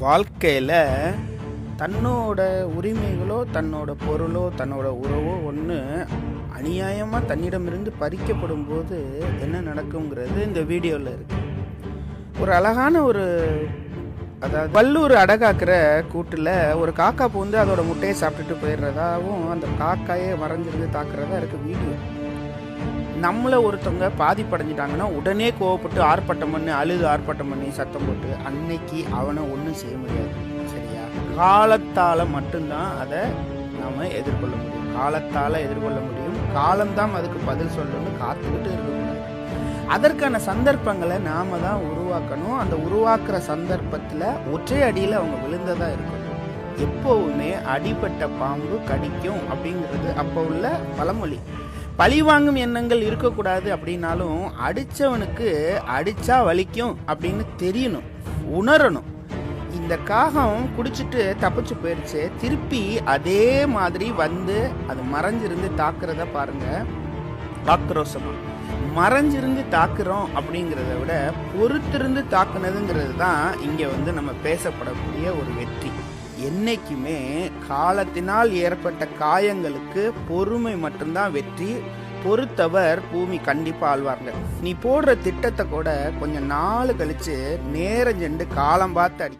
வாழ்க்கையில் தன்னோட உரிமைகளோ தன்னோட பொருளோ தன்னோட உறவோ ஒன்று அநியாயமாக தன்னிடமிருந்து பறிக்கப்படும் போது என்ன நடக்குங்கிறது இந்த வீடியோவில் இருக்கு. ஒரு அழகான அதாவது வல்லூர் அடகாக்கிற கூட்டில் ஒரு காக்கா பூந்து அதோட முட்டையை சாப்பிட்டுட்டு போயிடுறதாவும் அந்த காக்காயை மறைஞ்சிருந்து தாக்குறதா இருக்கு வீடியோ. நம்மளை ஒருத்தவங்க பாதிப்படைஞ்சிட்டாங்கன்னா உடனே கோவப்பட்டு ஆர்ப்பாட்டம் பண்ணி ஆர்ப்பாட்டம் பண்ணி சத்தம் போட்டு அன்னைக்கு அவனை ஒன்றும் செய்ய முடியாது. சரியா? காலத்தால் மட்டும்தான் அதை நாம் எதிர்கொள்ள முடியும். காலத்தால் எதிர்கொள்ள முடியும். காலம்தான் அதுக்கு பதில் சொல்லணும்னு காத்துக்கிட்டு இருக்கக்கூடாது. அதற்கான சந்தர்ப்பங்களை நாம தான் உருவாக்கணும். அந்த உருவாக்குற சந்தர்ப்பத்தில் ஒற்றை அடியில் அவங்க விழுந்ததா இருக்கணும். எப்போவுமே அடிபட்ட பாம்பு கடிக்கும் அப்படிங்கிறது அப்போ உள்ள பழமொழி. பழிவாங்கும் எண்ணங்கள் இருக்கக்கூடாது. அப்படின்னாலும் அடித்தவனுக்கு அடித்தா வலிக்கும் அப்படின்னு தெரியணும், உணரணும். இந்த காகம் குடிச்சிட்டு தப்பிச்சு போயிடுச்சு, திருப்பி அதே மாதிரி வந்து அது மறைஞ்சிருந்து தாக்குறத பாருங்க. ஆக்ரோஷமா மறைஞ்சிருந்து தாக்குறோம் அப்படிங்கிறத விட பொறுத்திருந்து தாக்குனதுங்கிறது தான் இங்கே நம்ம பேசப்படக்கூடிய ஒரு வெற்றி. என்னைக்குமே காலத்தினால் ஏற்பட்ட காயங்களுக்கு பொறுமை மட்டும்தான் வெற்றி. பொறுத்தவர் பூமி கண்டிப்பா ஆழ்வார்ங்க. நீ போடுற திட்டத்தை கூட கொஞ்சம் நாள் கழிச்சு நேரம் சென்று காலம் பார்த்து அடி